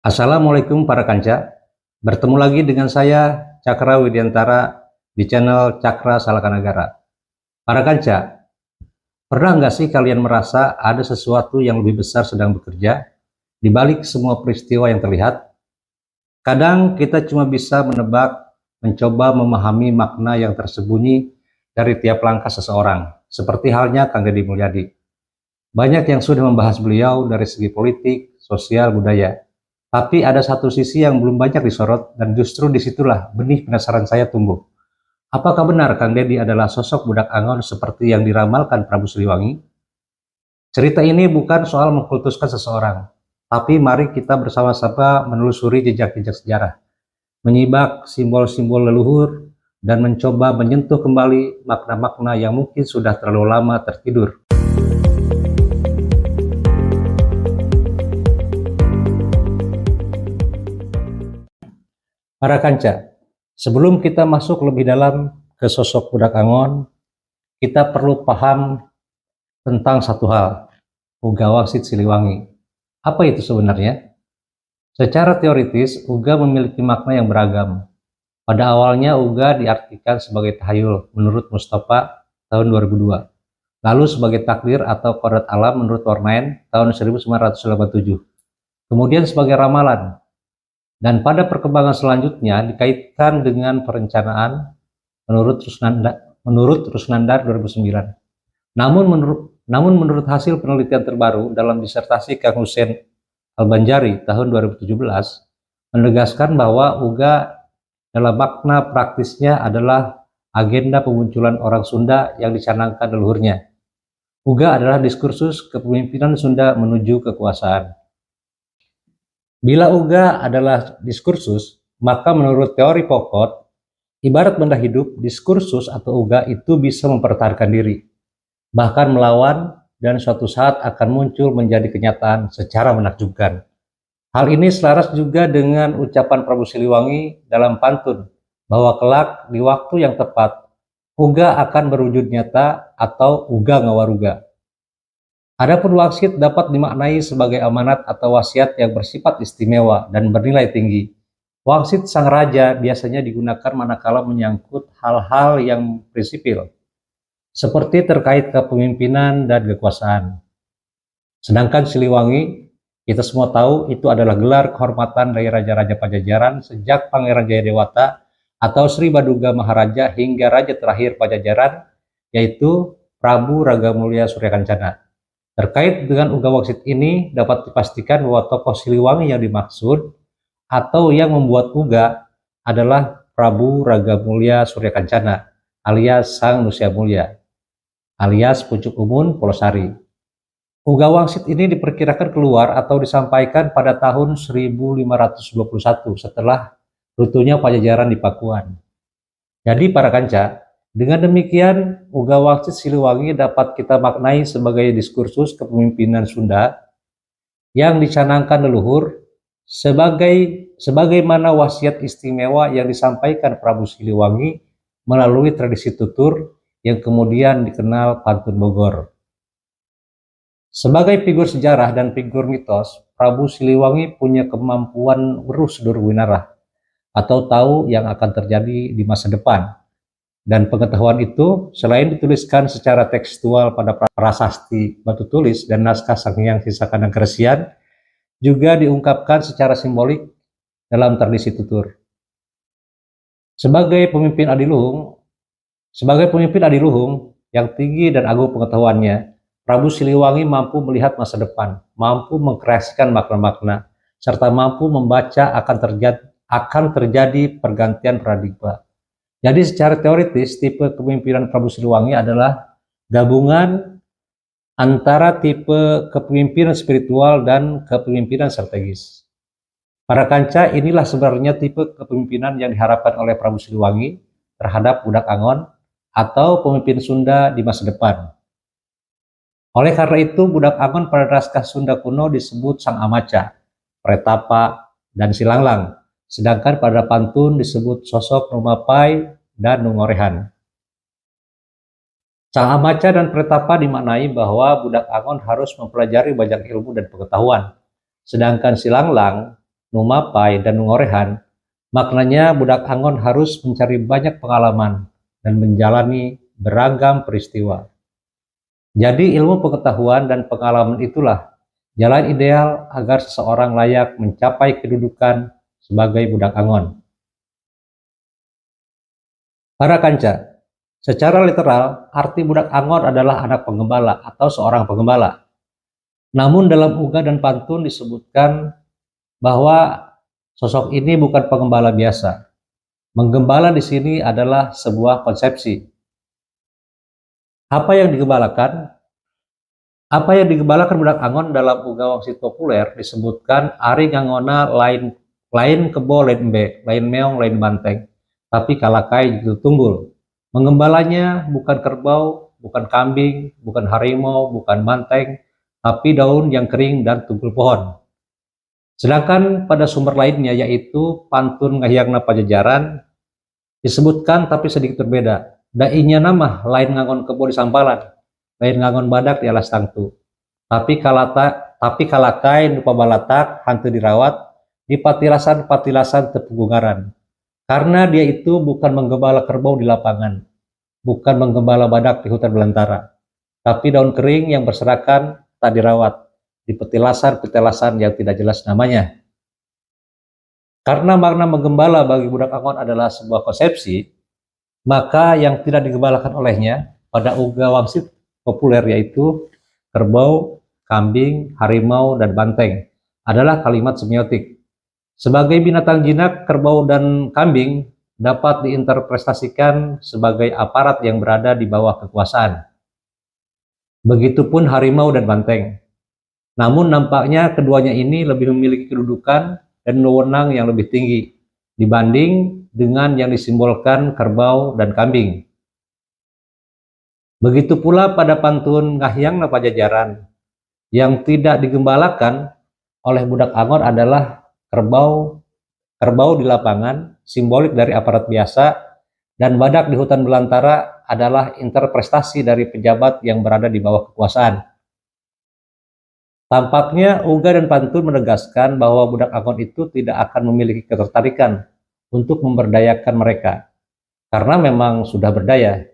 Assalamualaikum para kanca, bertemu lagi dengan saya Cakra Widiantara di channel Cakra Salakanagara. Para kanca, pernah nggak sih kalian merasa ada sesuatu yang lebih besar sedang bekerja di balik semua peristiwa yang terlihat? Kadang kita cuma bisa menebak, mencoba memahami makna yang tersembunyi dari tiap langkah seseorang, seperti halnya Kang Deddy Mulyadi. Banyak yang sudah membahas beliau dari segi politik, sosial, budaya. Tapi ada satu sisi yang belum banyak disorot dan justru disitulah benih penasaran saya tumbuh. Apakah benar Kang Deddy adalah sosok budak Angon seperti yang diramalkan Prabu Siliwangi? Cerita ini bukan soal mengkultuskan seseorang, tapi mari kita bersama-sama menelusuri jejak-jejak sejarah, menyibak simbol-simbol leluhur, dan mencoba menyentuh kembali makna-makna yang mungkin sudah terlalu lama tertidur. Para kanca, sebelum kita masuk lebih dalam ke sosok budak Angon, kita perlu paham tentang satu hal, Uga Wangsit Siliwangi. Apa itu sebenarnya? Secara teoritis, Uga memiliki makna yang beragam. Pada awalnya Uga diartikan sebagai tahayul menurut Mustafa tahun 2002, lalu sebagai takdir atau kodrat alam menurut Warnaen tahun 1987, kemudian sebagai ramalan, dan pada perkembangan selanjutnya dikaitkan dengan perencanaan menurut Rusnandar 2009. Namun menurut hasil penelitian terbaru dalam disertasi Kang Hussein Al-Banjari tahun 2017 menegaskan bahwa Uga dalam makna praktisnya adalah agenda pemunculan orang Sunda yang dicanangkan leluhurnya. Uga adalah diskursus kepemimpinan Sunda menuju kekuasaan. Bila Uga adalah diskursus, maka menurut teori Pokot, ibarat benda hidup, diskursus atau Uga itu bisa mempertahankan diri, bahkan melawan, dan suatu saat akan muncul menjadi kenyataan secara menakjubkan. Hal ini selaras juga dengan ucapan Prabu Siliwangi dalam pantun, bahwa kelak di waktu yang tepat, Uga akan berwujud nyata atau Uga Ngawaruga. Adapun wangsit dapat dimaknai sebagai amanat atau wasiat yang bersifat istimewa dan bernilai tinggi. Wangsit sang raja biasanya digunakan manakala menyangkut hal-hal yang prinsipil, seperti terkait kepemimpinan dan kekuasaan. Sedangkan Siliwangi, kita semua tahu itu adalah gelar kehormatan dari raja-raja Pajajaran sejak Pangeran Jayadewata atau Sri Baduga Maharaja hingga raja terakhir Pajajaran, yaitu Prabu Ragamulya Suryakancana. Terkait dengan Uga Wangsit ini, dapat dipastikan bahwa tokoh Siliwangi yang dimaksud atau yang membuat Uga adalah Prabu Ragamulya Suryakancana alias Sang Nusya Mulya alias Pucuk Umun Polosari. Uga Wangsit ini diperkirakan keluar atau disampaikan pada tahun 1521 setelah runtuhnya Pajajaran di Pakuan. Jadi para kanca, dengan demikian, Uga Wangsit Siliwangi dapat kita maknai sebagai diskursus kepemimpinan Sunda yang dicanangkan leluhur sebagaimana wasiat istimewa yang disampaikan Prabu Siliwangi melalui tradisi tutur yang kemudian dikenal pantun Bogor. Sebagai figur sejarah dan figur mitos, Prabu Siliwangi punya kemampuan weruh sedur winarah atau tahu yang akan terjadi di masa depan. Dan pengetahuan itu selain dituliskan secara tekstual pada prasasti batu tulis dan naskah Sanghyang Sisa Kandang Keresian, juga diungkapkan secara simbolik dalam tradisi tutur. Sebagai pemimpin adiluhung yang tinggi dan agung pengetahuannya, Prabu Siliwangi mampu melihat masa depan, mampu mengkreasikan makna-makna, serta mampu membaca akan terjadi pergantian paradigma. Jadi secara teoritis, tipe kepemimpinan Prabu Siliwangi adalah gabungan antara tipe kepemimpinan spiritual dan kepemimpinan strategis. Para kanca, inilah sebenarnya tipe kepemimpinan yang diharapkan oleh Prabu Siliwangi terhadap budak Angon atau pemimpin Sunda di masa depan. Oleh karena itu, budak Angon pada naskah Sunda kuno disebut Sang Amaca, Pretapa, dan Silanglang. Sedangkan pada pantun disebut sosok Numapai dan Nungorehan. Sang Amaca dan Pretapa dimaknai bahwa budak Angon harus mempelajari banyak ilmu dan pengetahuan. Sedangkan Silanglang numapai, dan ngorehan, maknanya budak Angon harus mencari banyak pengalaman dan menjalani beragam peristiwa. Jadi ilmu pengetahuan dan pengalaman itulah jalan ideal agar seseorang layak mencapai kedudukan sebagai budak Angon. Para kanca, secara literal, arti budak Angon adalah anak penggembala atau seorang penggembala. Namun dalam uga dan pantun disebutkan bahwa sosok ini bukan penggembala biasa. Menggembala di sini adalah sebuah konsepsi. Apa yang digembalakan? Apa yang digembalakan budak Angon dalam uga wangsit populer disebutkan ari ngangona lain kebo lain embe, lain meong lain banteng, tapi kalakai jitu tunggul. Menggembalanya bukan kerbau, bukan kambing, bukan harimau, bukan banteng, tapi daun yang kering dan tunggul pohon. Sedangkan pada sumber lainnya yaitu pantun Ngahiangna Pajajaran disebutkan tapi sedikit berbeda. Dainya nama lain ngangon kebo di sampalan, lain ngangon badak di alas tangtu. Tapi kalakai nupa balatak hantu dirawat di patilasan tepugungaran. Karena dia itu bukan menggembala kerbau di lapangan, bukan menggembala badak di hutan belantara, tapi daun kering yang berserakan tak dirawat di petilasan yang tidak jelas namanya. Karena makna menggembala bagi budak Angon adalah sebuah konsepsi, maka yang tidak digembalakan olehnya pada uga wangsit populer yaitu kerbau, kambing, harimau, dan banteng adalah kalimat semiotik. Sebagai binatang jinak, kerbau dan kambing dapat diinterpretasikan sebagai aparat yang berada di bawah kekuasaan. Begitupun harimau dan banteng. Namun nampaknya keduanya ini lebih memiliki kedudukan dan wewenang yang lebih tinggi dibanding dengan yang disimbolkan kerbau dan kambing. Begitu pula pada pantun Ngahiangna Pajajaran, yang tidak digembalakan oleh budak Angon adalah kerbau di lapangan, simbolik dari aparat biasa, dan badak di hutan belantara adalah interpretasi dari pejabat yang berada di bawah kekuasaan. Tampaknya uga dan pantun menegaskan bahwa budak Angon itu tidak akan memiliki ketertarikan untuk memberdayakan mereka, karena memang sudah berdaya.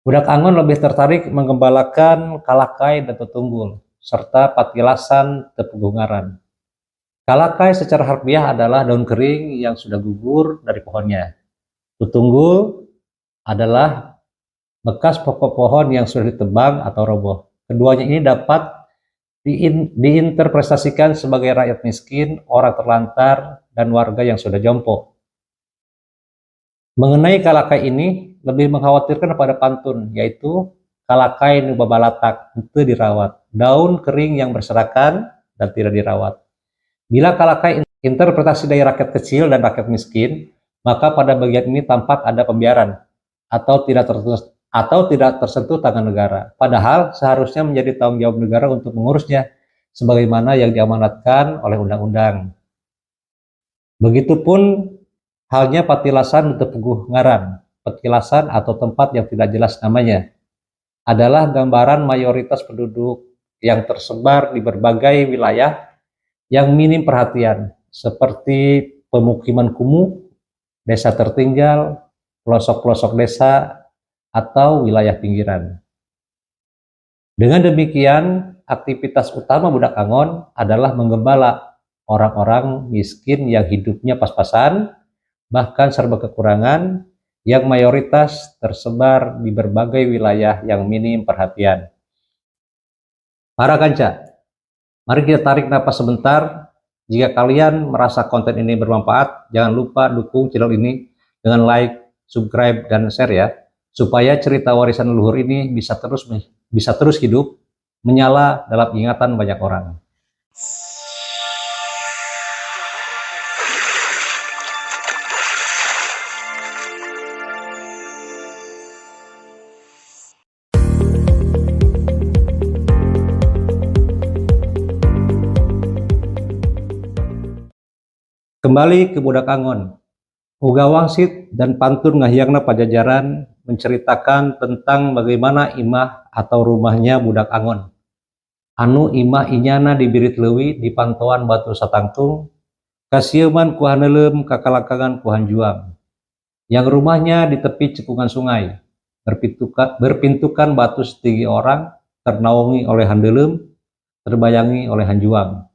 Budak Angon lebih tertarik menggembalakan kalakai dan tetunggul, serta patilasan tepugungaran. Kalakai secara harfiah adalah daun kering yang sudah gugur dari pohonnya. Tetunggul adalah bekas pokok pohon yang sudah ditebang atau roboh. Keduanya ini dapat diinterpretasikan sebagai rakyat miskin, orang terlantar, dan warga yang sudah jompo. Mengenai kalakai ini lebih mengkhawatirkan pada pantun, yaitu kalakai nu babalatak itu dirawat, daun kering yang berserakan dan tidak dirawat. Bila kalakai interpretasi dari rakyat kecil dan rakyat miskin, maka pada bagian ini tampak ada pembiaran atau tidak tersentuh tangan negara. Padahal seharusnya menjadi tanggung jawab negara untuk mengurusnya sebagaimana yang diamanatkan oleh undang-undang. Begitupun halnya patilasan tepugungaran, petilasan atau tempat yang tidak jelas namanya, adalah gambaran mayoritas penduduk yang tersebar di berbagai wilayah yang minim perhatian, seperti pemukiman kumuh, desa tertinggal, pelosok-pelosok desa, atau wilayah pinggiran. Dengan demikian, aktivitas utama budak Angon adalah menggembala orang-orang miskin yang hidupnya pas-pasan, bahkan serba kekurangan, yang mayoritas tersebar di berbagai wilayah yang minim perhatian. Para kanca, mari kita tarik napas sebentar. Jika kalian merasa konten ini bermanfaat, jangan lupa dukung channel ini dengan like, subscribe, dan share ya, supaya cerita warisan leluhur ini bisa terus hidup, menyala dalam ingatan banyak orang. Kembali ke budak Angon. Uga wangsit dan pantun Ngahiangna Pajajaran menceritakan tentang bagaimana imah atau rumahnya budak Angon. Anu imah inyana di birit leuwih di pantauan batu satangtung, Kasieuman ku handeuleum kakalangkangan ku hanjuang, yang rumahnya di tepi cekungan sungai, berpintukan batu setinggi orang, ternaungi oleh handeuleum, terbayangi oleh hanjuang.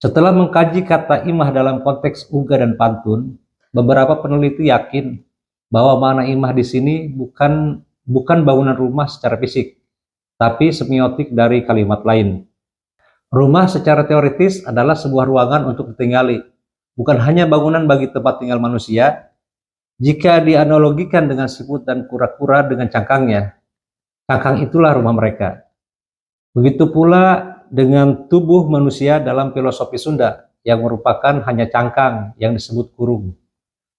Setelah mengkaji kata imah dalam konteks uga dan pantun, beberapa peneliti yakin bahwa makna imah di sini bukan bangunan rumah secara fisik, tapi semiotik dari kalimat lain. Rumah secara teoritis adalah sebuah ruangan untuk ditinggali, bukan hanya bangunan bagi tempat tinggal manusia. Jika dianalogikan dengan siput dan kura-kura dengan cangkangnya, cangkang itulah rumah mereka. Begitu pula dengan tubuh manusia dalam filosofi Sunda, yang merupakan hanya cangkang yang disebut kurung.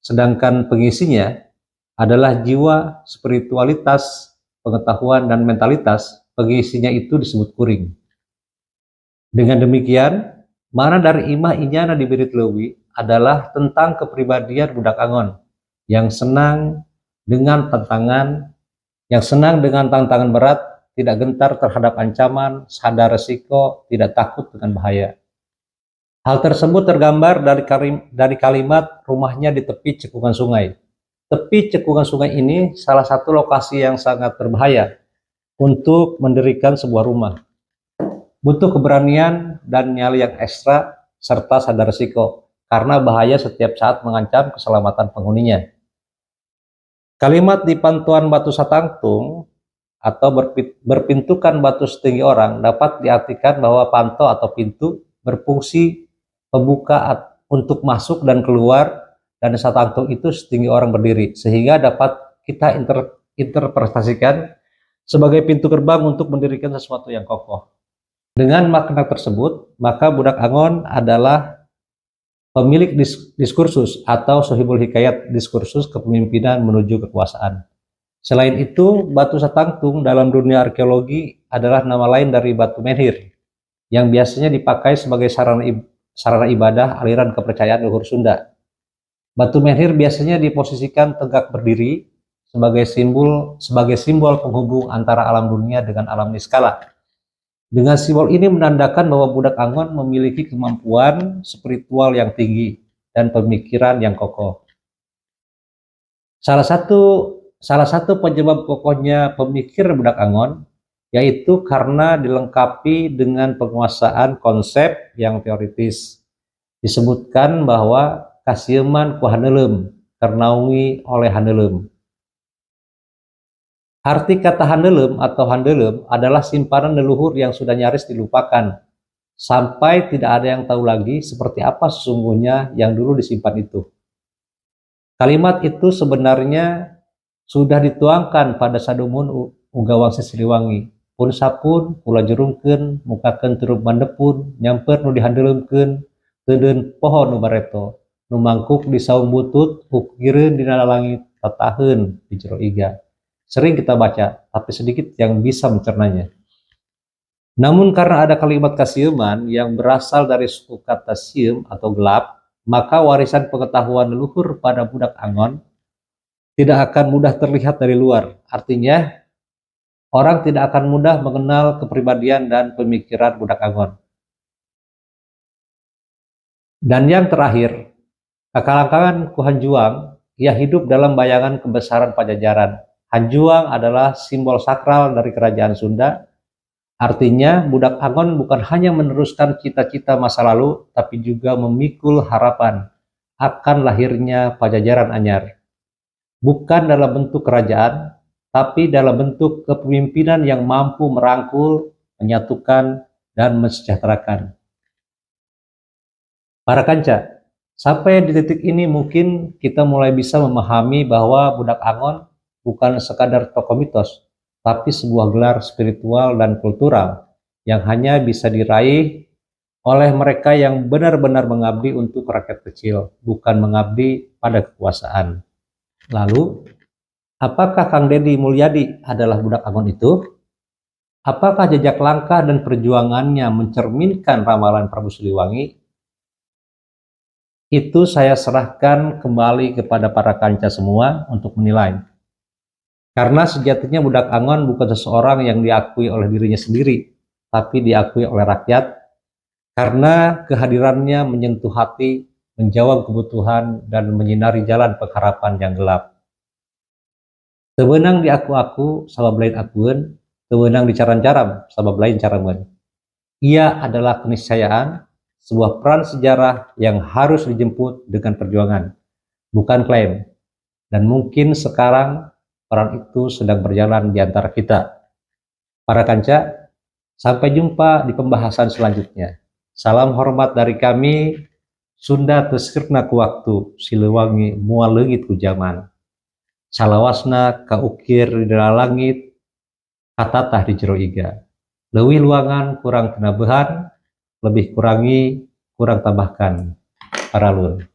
Sedangkan pengisinya adalah jiwa, spiritualitas, pengetahuan, dan mentalitas. Pengisinya itu disebut kuring. Dengan demikian, makna dari imah inyana di Birit Leuwi adalah tentang kepribadian budak Angon yang senang dengan tantangan berat, tidak gentar terhadap ancaman, sadar resiko, tidak takut dengan bahaya. Hal tersebut tergambar dari kalimat rumahnya di tepi cekungan sungai. Tepi cekungan sungai ini salah satu lokasi yang sangat berbahaya untuk mendirikan sebuah rumah. Butuh keberanian dan nyali yang ekstra serta sadar risiko, karena bahaya setiap saat mengancam keselamatan penghuninya. Kalimat di pantuan batu satangtung atau berpintukan batu setinggi orang dapat diartikan bahwa panto atau pintu berfungsi pembuka untuk masuk dan keluar, dan satangtung itu setinggi orang berdiri, sehingga dapat kita interpretasikan sebagai pintu gerbang untuk mendirikan sesuatu yang kokoh. Dengan makna tersebut, maka budak Angon adalah pemilik diskursus atau sohibul hikayat, diskursus kepemimpinan menuju kekuasaan. Selain itu, batu satangtung dalam dunia arkeologi adalah nama lain dari batu menhir, yang biasanya dipakai sebagai sarana ibadah aliran kepercayaan leluhur Sunda. Batu menhir biasanya diposisikan tegak berdiri sebagai simbol penghubung antara alam dunia dengan alam niskala. Dengan simbol ini menandakan bahwa budak Angon memiliki kemampuan spiritual yang tinggi dan pemikiran yang kokoh. Salah satu penyebab kokohnya pemikir budak Angon yaitu karena dilengkapi dengan penguasaan konsep yang teoritis. Disebutkan bahwa kasieman ku handeuleum, ternaungi oleh handeuleum. Arti kata handeuleum atau handeuleum adalah simpanan leluhur yang sudah nyaris dilupakan, sampai tidak ada yang tahu lagi seperti apa sesungguhnya yang dulu disimpan itu. Kalimat itu sebenarnya sudah dituangkan pada sadumun uga Wangse Siliwangi. Pun sapun, kula jerungkeun, mukakeun turup mandepun, nyamper nu dihandeuleumkeun, teudeun pohon nu bareto, nu mangkuk di saung butut, ukireun dina langit, tataheun di jero iga. Sering kita baca, tapi sedikit yang bisa mencernanya. Namun karena ada kalimat kasieuman yang berasal dari suku kata sieum atau gelap, maka warisan pengetahuan leluhur pada budak Angon tidak akan mudah terlihat dari luar. Artinya, orang tidak akan mudah mengenal kepribadian dan pemikiran budak Angon. Dan yang terakhir, kakalangkangan ku hanjuang, ia hidup dalam bayangan kebesaran Pajajaran. Hanjuang adalah simbol sakral dari kerajaan Sunda. Artinya, budak Angon bukan hanya meneruskan cita-cita masa lalu, tapi juga memikul harapan akan lahirnya Pajajaran anyar. Bukan dalam bentuk kerajaan, tapi dalam bentuk kepemimpinan yang mampu merangkul, menyatukan, dan mensejahterakan. Para kanca, sampai di titik ini mungkin kita mulai bisa memahami bahwa budak Angon bukan sekadar tokoh mitos, tapi sebuah gelar spiritual dan kultural yang hanya bisa diraih oleh mereka yang benar-benar mengabdi untuk rakyat kecil, bukan mengabdi pada kekuasaan. Lalu, apakah Kang Deddy Mulyadi adalah budak Angon itu? Apakah jejak langkah dan perjuangannya mencerminkan ramalan Prabu Siliwangi? Itu saya serahkan kembali kepada para kanca semua untuk menilai. Karena sejatinya budak Angon bukan seseorang yang diakui oleh dirinya sendiri, tapi diakui oleh rakyat, karena kehadirannya menyentuh hati, menjawab kebutuhan, dan menyinari jalan pengharapan yang gelap. Tebenang di aku-aku, sabab lain akueun, tebenang di caran-caram, sabab lain carameun. Ia adalah keniscayaan, sebuah peran sejarah yang harus dijemput dengan perjuangan, bukan klaim. Dan mungkin sekarang peran itu sedang berjalan di antara kita. Para kanca, sampai jumpa di pembahasan selanjutnya. Salam hormat dari kami, Sunda Teskirna ku waktu, Siliwangi mual leungit ku zaman. Salawasna kaukir di dalam langit, katatah di jero iga. Leuwih luangan kurang tenabehan, lebih kurangi, kurang tambahkan. Paralun.